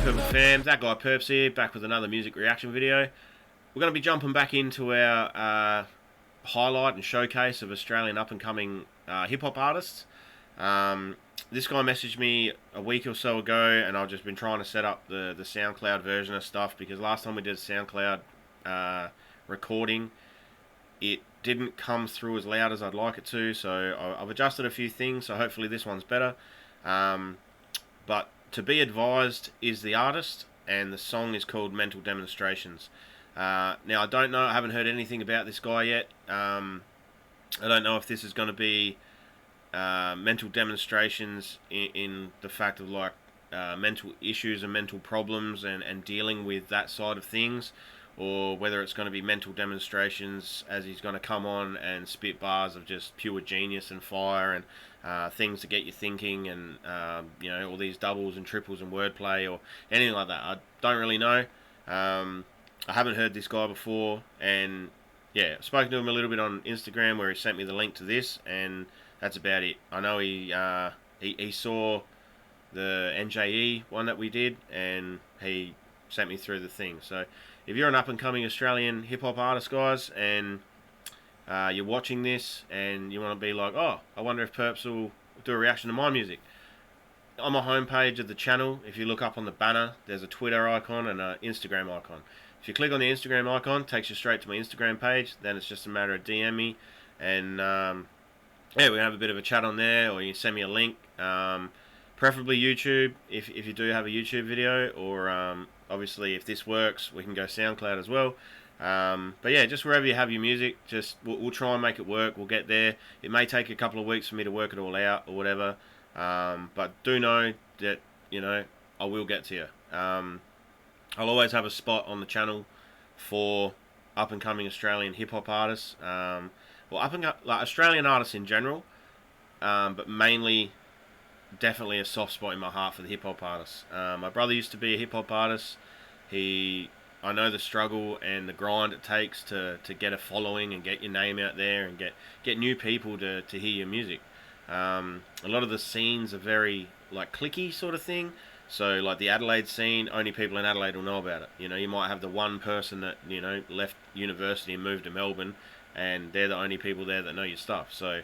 Purple fans, that guy Perps here, back with another music reaction video. We're going to be jumping back into our highlight and showcase of Australian up-and-coming hip-hop artists. This guy messaged me a week or so ago, and I've just been trying to set up the SoundCloud version of stuff, because last time we did a SoundCloud recording, it didn't come through as loud as I'd like it to, so I've adjusted a few things, so hopefully this one's better. But To Be Advised is the artist, and the song is called Mental Demonstrations. Now, I don't know, I haven't heard anything about this guy yet. I don't know if this is going to be mental demonstrations in the fact of like mental issues and mental problems and dealing with that side of things, or whether it's going to be mental demonstrations as he's going to come on and spit bars of just pure genius and fire and things to get you thinking, and you know, all these doubles and triples and wordplay or anything like that. I don't really know. I haven't heard this guy before, and yeah, I've spoken to him a little bit on Instagram where he sent me the link to this, and that's about it. I know he saw the NJE one that we did, and he sent me through the thing. So if you're an up-and-coming Australian hip-hop artist, guys, and you're watching this and you want to be like, oh, I wonder if Perps will do a reaction to my music, on my homepage of the channel, if you look up on the banner, there's a Twitter icon and an Instagram icon. If you click on the Instagram icon, it takes you straight to my Instagram page. Then it's just a matter of DM me, and yeah, we can have a bit of a chat on there, or you can send me a link. Preferably YouTube, if you do have a YouTube video, or obviously if this works, we can go SoundCloud as well. But yeah, just wherever you have your music, just we'll try and make it work. We'll get there. It may take a couple of weeks for me to work it all out or whatever. But do know that, you know, I will get to you. I'll always have a spot on the channel for up-and-coming Australian hip-hop artists. Well, like Australian artists in general, but mainly, definitely a soft spot in my heart for the hip-hop artists. My brother used to be a hip-hop artist. I know the struggle and the grind it takes to get a following and get your name out there and get new people to hear your music. A lot of the scenes are very like cliquey sort of thing. So like the Adelaide scene, only people in Adelaide will know about it. You know, you might have the one person that, you know, left university and moved to Melbourne, and they're the only people there that know your stuff. So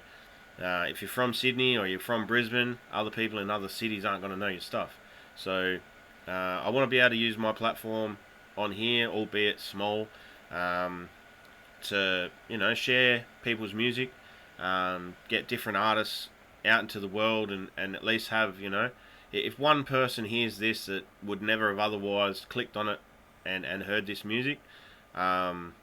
if you're from Sydney or you're from Brisbane, other people in other cities aren't going to know your stuff. So I want to be able to use my platform on here, albeit small, to, you know, share people's music, get different artists out into the world, and at least have, you know, if one person hears this that would never have otherwise clicked on it and heard this music, and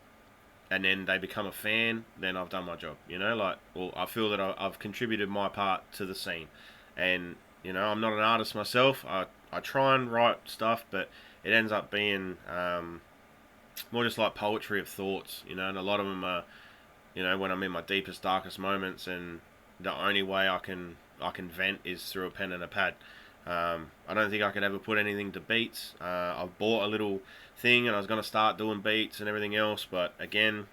then they become a fan, then I've done my job, you know, like, well, I feel that I've contributed my part to the scene. And, you know, I'm not an artist myself. I try and write stuff, but it ends up being more just like poetry of thoughts, you know, and a lot of them are, you know, when I'm in my deepest, darkest moments, and the only way I can vent is through a pen and a pad. I don't think I could ever put anything to beats. I've bought a little thing, and I was going to start doing beats and everything else, but again,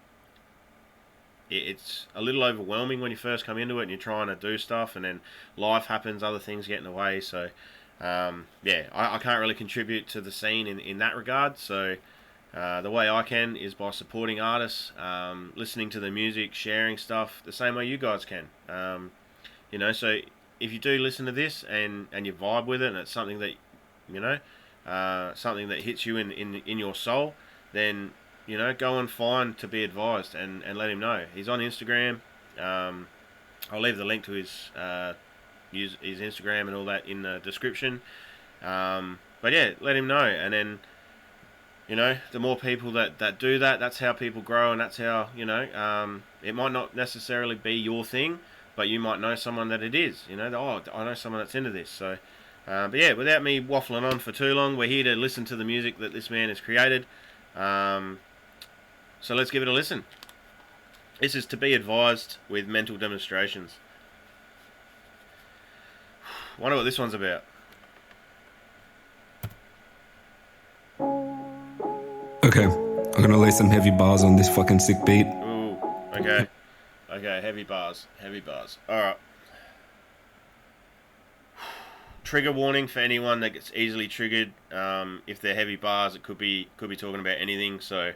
it's a little overwhelming when you first come into it and you're trying to do stuff, and then life happens, other things get in the way. So yeah, I can't really contribute to the scene in that regard. So the way I can is by supporting artists, listening to their music, sharing stuff the same way you guys can. You know, so if you do listen to this and you vibe with it, and it's something that, you know, something that hits you in your soul, then, you know, go and find To Be Advised and let him know. He's on Instagram. I'll leave the link to his Instagram and all that in the description. But yeah, let him know, and then, you know, the more people that do that, that's how people grow, and that's how, you know, it might not necessarily be your thing, but you might know someone that it is, you know, oh, I know someone that's into this. So, but yeah, without me waffling on for too long, we're here to listen to the music that this man has created. So let's give it a listen. This is To Be Advised with Mental Demonstrations. Wonder what this one's about. Okay, I'm gonna lay some heavy bars on this fucking sick beat. Ooh, okay. Okay, heavy bars. Alright. trigger warning for anyone that gets easily triggered. If they're heavy bars, it could be talking about anything. So,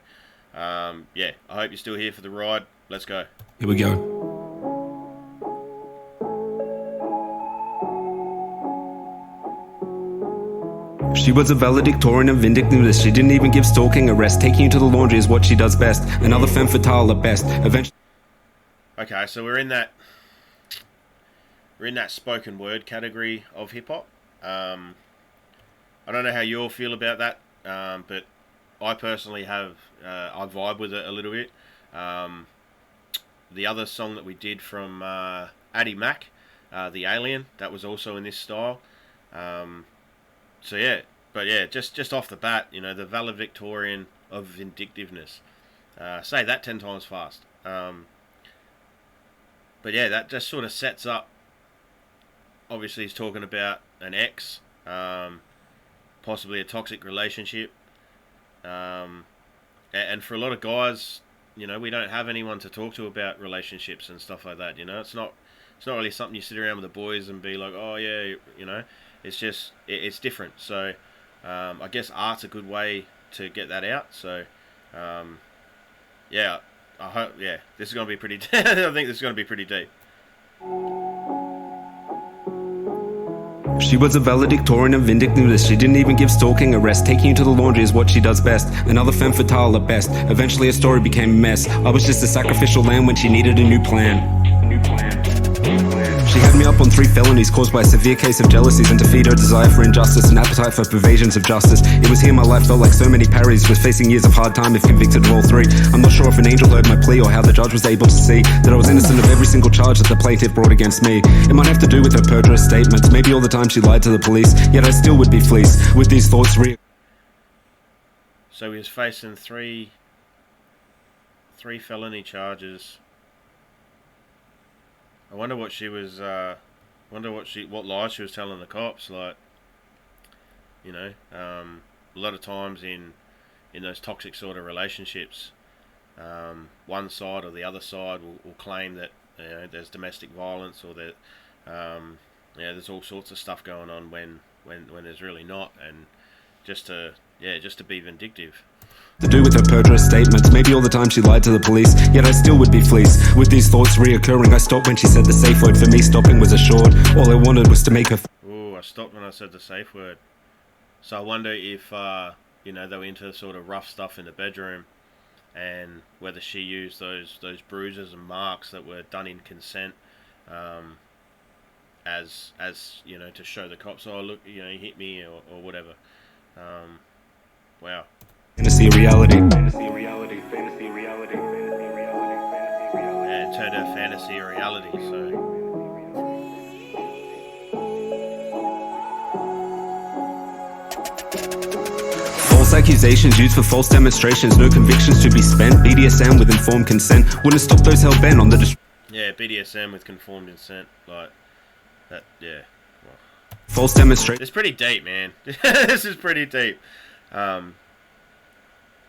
yeah, I hope you're still here for the ride. Let's go. Here we go. She was a valedictorian of vindictiveness. She didn't even give stalking a rest. Taking you to the laundry is what she does best. Another femme fatale at best. Eventually. Okay, so we're in that spoken word category of hip hop. I don't know how you all feel about that, but I personally have I vibe with it a little bit. The other song that we did from Addy Mac, The Alien, that was also in this style. So yeah, but yeah, just off the bat, you know, the valedictorian of vindictiveness. Say that 10 times fast. But yeah, that just sort of sets up. Obviously, he's talking about an ex, possibly a toxic relationship, and for a lot of guys, you know, we don't have anyone to talk to about relationships and stuff like that. You know, it's not really something you sit around with the boys and be like, oh yeah, you know. It's just, it's different. So, I guess art's a good way to get that out. So, yeah, I hope, yeah, this is going to be pretty, I think this is going to be pretty deep. She was a valedictorian of vindictiveness. She didn't even give stalking a rest. Taking you to the laundry is what she does best. Another femme fatale at best. Eventually, her story became a mess. I was just a sacrificial lamb when she needed a new plan. She had me up on 3 felonies caused by a severe case of jealousies and to feed her desire for injustice and appetite for pervasions of justice. It was here my life felt like so many parries, was facing years of hard time if convicted of all 3. I'm not sure if an angel heard my plea or how the judge was able to see that I was innocent of every single charge that the plaintiff brought against me. It might have to do with her perjurous statements, maybe all the time she lied to the police, yet I still would be fleeced with these thoughts So he was facing three felony charges. I wonder what she was. What lies she was telling the cops. Like, you know, a lot of times in those toxic sort of relationships, one side or the other side will claim that, you know, there's domestic violence or that, there's all sorts of stuff going on when there's really not, and just to be vindictive. To do with her perjurous statements, maybe all the time she lied to the police, yet I still would be fleeced with these thoughts reoccurring. I stopped when she said the safe word. For me, stopping was assured. All I wanted was to make her. Ooh, I stopped when I said the safe word. So I wonder if you know, they were into sort of rough stuff in the bedroom, and whether she used those bruises and marks that were done in consent, as you know, to show the cops, oh look, you know, he hit me or whatever. Wow. Fantasy reality. Yeah, it turned her fantasy a reality, so. False accusations used for false demonstrations. No convictions to be spent. BDSM with informed consent wouldn't stop those hell bent on the. Yeah, BDSM with conformed consent, like that. Yeah. Well. False demonstration. It's pretty deep, man. This is pretty deep.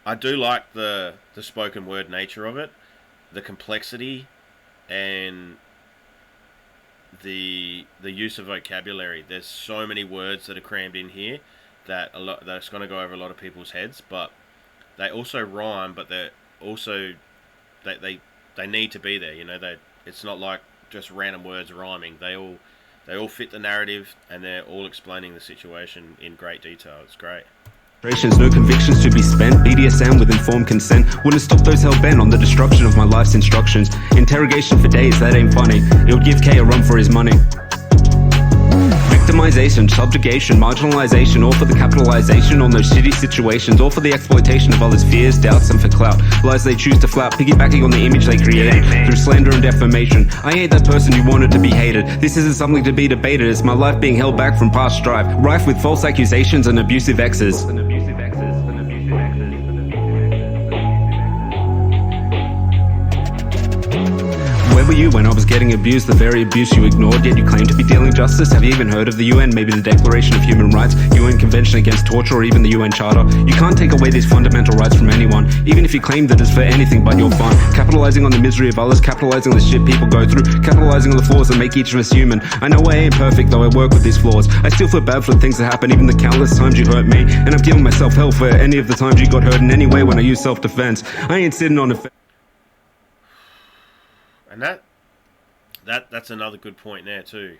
I do like the spoken word nature of it, the complexity, and the use of vocabulary. There's so many words that are crammed in here that's going to go over a lot of people's heads, but they also rhyme, but they're also they need to be there. You know, it's not like just random words rhyming. They all fit the narrative, and they're all explaining the situation in great detail. It's great. No convictions to be spent. BDSM with informed consent wouldn't stop those hell bent on the destruction of my life's instructions. Interrogation for days, that ain't funny. It would give K a run for his money. Victimization, subjugation, marginalization, all for the capitalization on those shitty situations, all for the exploitation of others' fears, doubts, and for clout. Lies they choose to flout, piggybacking on the image they created through slander and defamation. I ain't that person you wanted to be hated. This isn't something to be debated. It's my life being held back from past strife, rife with false accusations and abusive exes. Where we you when I was getting abused? The very abuse you ignored, yet you claim to be dealing justice? Have you even heard of the UN? Maybe the Declaration of Human Rights, UN Convention Against Torture, or even the UN Charter? You can't take away these fundamental rights from anyone, even if you claim that it's for anything but your fun. Capitalizing on the misery of others, capitalizing on the shit people go through, capitalizing on the flaws that make each of us human. I know I ain't perfect, though I work with these flaws. I still feel bad for the things that happen, even the countless times you hurt me. And I've given myself hell for any of the times you got hurt in any way when I use self-defense. I ain't sitting on a And that's another good point there too.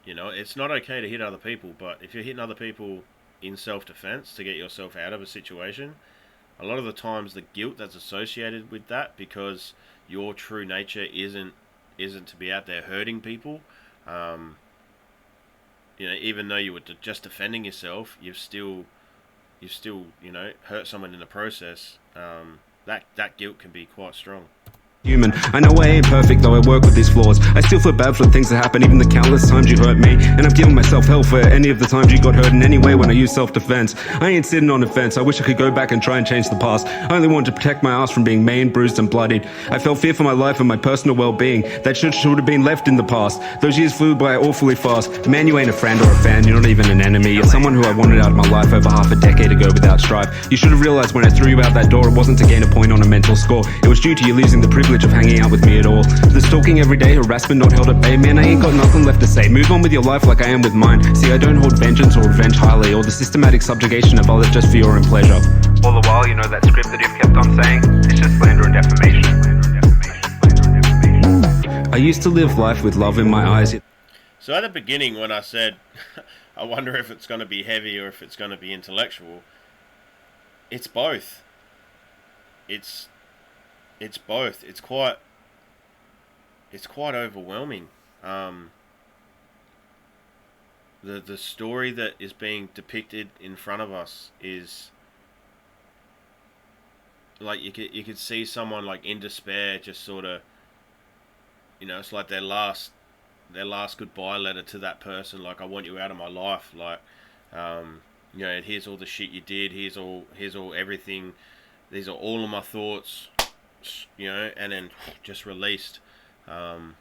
You know, it's not okay to hit other people, but if you're hitting other people in self-defense to get yourself out of a situation, a lot of the times the guilt that's associated with that, because your true nature isn't to be out there hurting people. You know, even though you were just defending yourself, you've still you know, hurt someone in the process. That guilt can be quite strong. Human. I know I ain't perfect, though I work with these flaws. I still feel bad for the things that happen, even the countless times you hurt me. And I've given myself hell for any of the times you got hurt in any way when I use self-defense. I ain't sitting on a fence. I wish I could go back and try and change the past. I only wanted to protect my ass from being maimed, bruised and bloodied. I felt fear for my life and my personal well-being. That should have been left in the past. Those years flew by awfully fast. Man, you ain't a friend or a fan. You're not even an enemy. You're someone who I wanted out of my life over half a decade ago without strife. You should have realized when I threw you out that door, it wasn't to gain a point on a mental score. It was due to you losing the privilege of hanging out with me at all. The stalking every day, harassment not held at bay. Man, I ain't got nothing left to say. Move on with your life like I am with mine. See, I don't hold vengeance or revenge highly, or the systematic subjugation of others just for your own pleasure. All the while, you know that script that you've kept on saying, it's just slander and defamation. I used to live life with love in my eyes. So at the beginning when I said, I wonder if it's going to be heavy or if it's going to be intellectual, it's both. It's both. It's quite overwhelming. The story that is being depicted in front of us is like you could see someone like in despair, just sort of, you know, it's like their last goodbye letter to that person. Like, I want you out of my life. Like, you know, here's all the shit you did. Here's all everything. These are all of my thoughts. You know, and then just released. Again,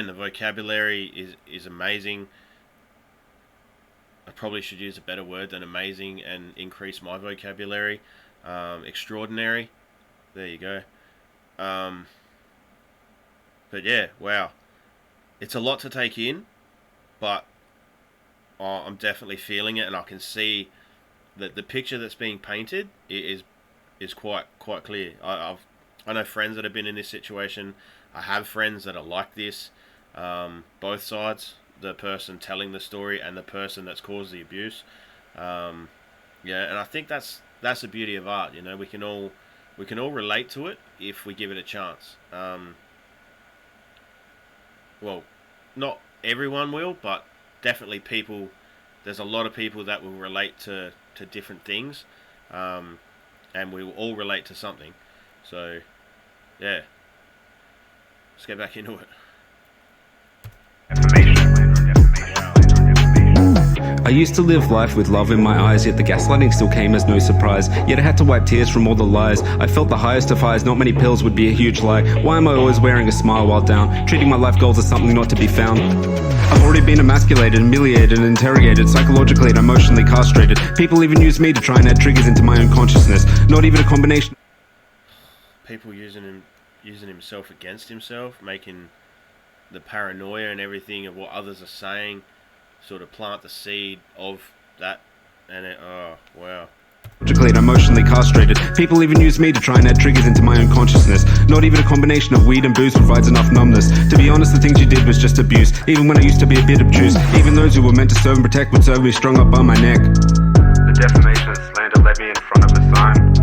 the vocabulary is amazing. I probably should use a better word than amazing and increase my vocabulary. Extraordinary. There you go. But yeah, wow. It's a lot to take in, but I'm definitely feeling it, and I can see that the picture that's being painted is quite clear. I know friends that have been in this situation. I have friends that are like this. Both sides, the person telling the story and the person that's caused the abuse. Yeah, and I think that's the beauty of art. You know, we can all relate to it if we give it a chance. Well, not everyone will, but definitely people. There's a lot of people that will relate to different things. And we will all relate to something. So, yeah. Let's get back into it. I used to live life with love in my eyes, yet the gaslighting still came as no surprise. Yet I had to wipe tears from all the lies. I felt the highest of highs, not many pills would be a huge lie. Why am I always wearing a smile while down? Treating my life goals as something not to be found. I've already been emasculated, humiliated, and interrogated, psychologically and emotionally castrated. People even use me to try and add triggers into my own consciousness. Not even a combination. People using himself against himself, making the paranoia and everything of what others are saying, sort of plant the seed of that, and oh wow. And emotionally castrated. People even use me to try and add triggers into my own consciousness. Not even a combination of weed and booze provides enough numbness. To be honest, the things you did was just abuse. Even when I used to be a bit obtuse. Even those who were meant to serve and protect would serve me strung up by my neck. The defamation and slander led me in front of a sign.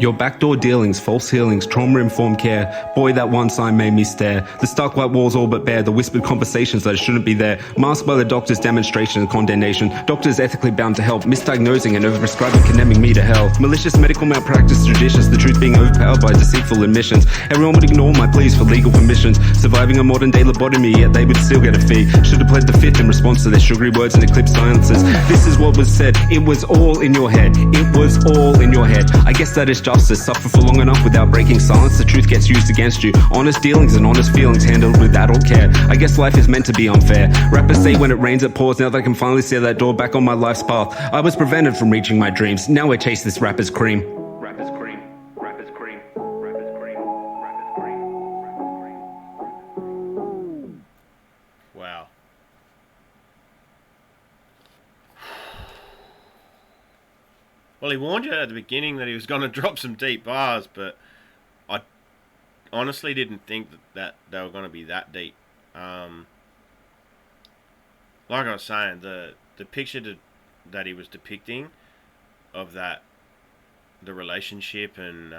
Your backdoor dealings, false healings, trauma-informed care. Boy, that one sign made me stare. The stark white walls all but bare, the whispered conversations that shouldn't be there. Masked by the doctor's demonstration and condemnation. Doctors ethically bound to help, misdiagnosing and overprescribing, condemning me to hell. Malicious medical malpractice traditions, the truth being overpowered by deceitful admissions. Everyone would ignore my pleas for legal permissions. Surviving a modern day lobotomy, yet they would still get a fee. Should have pled the fifth in response to their sugary words and eclipsed silences. This is what was said, it was all in your head. It was all in your head. I guess that is justice. Suffer for long enough without breaking silence, the truth gets used against you. Honest dealings and honest feelings handled with adult care. I guess life is meant to be unfair. Rappers say when it rains it pours. Now that I can finally see that door back on my life's path, I was prevented from reaching my dreams. Now I chase this rapper's cream. Rapper's cream. Rapper's cream. Rapper's cream. Rapper's cream. Wow. Well, he warned you at the beginning that he was going to drop some deep bars, but I honestly didn't think that they were going to be that deep. Like I was saying, the picture that he was depicting of the relationship and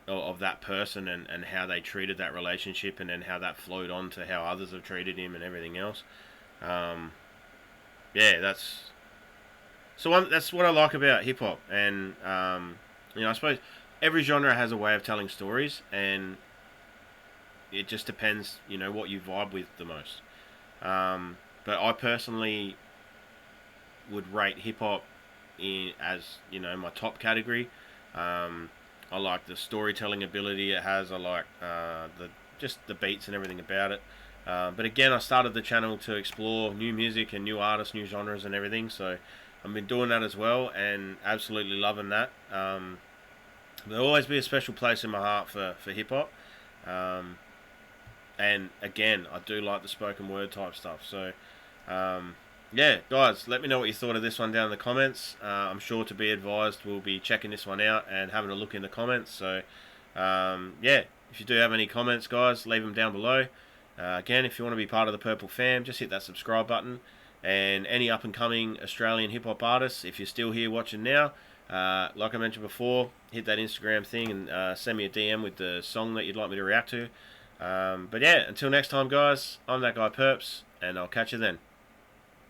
of that person and how they treated that relationship, and then how that flowed on to how others have treated him and everything else. That's what I like about hip hop, and I suppose every genre has a way of telling stories, and it just depends, what you vibe with the most. But I personally would rate hip hop as my top category. I like the storytelling ability it has. I like the beats and everything about it. But again, I started the channel to explore new music and new artists, new genres and everything. So I've been doing that as well, and absolutely loving that. There'll always be a special place in my heart for hip hop. And again, I do like the spoken word type stuff. So, guys, let me know what you thought of this one down in the comments. I'm sure to be advised, we'll be checking this one out and having a look in the comments. So, if you do have any comments, guys, leave them down below. Again, if you want to be part of the Purple Fam, just hit that subscribe button. And any up-and-coming Australian hip-hop artists, if you're still here watching now, like I mentioned before, hit that Instagram thing and send me a DM with the song that you'd like me to react to. But yeah, until next time, guys, I'm that guy Perps, and I'll catch you then.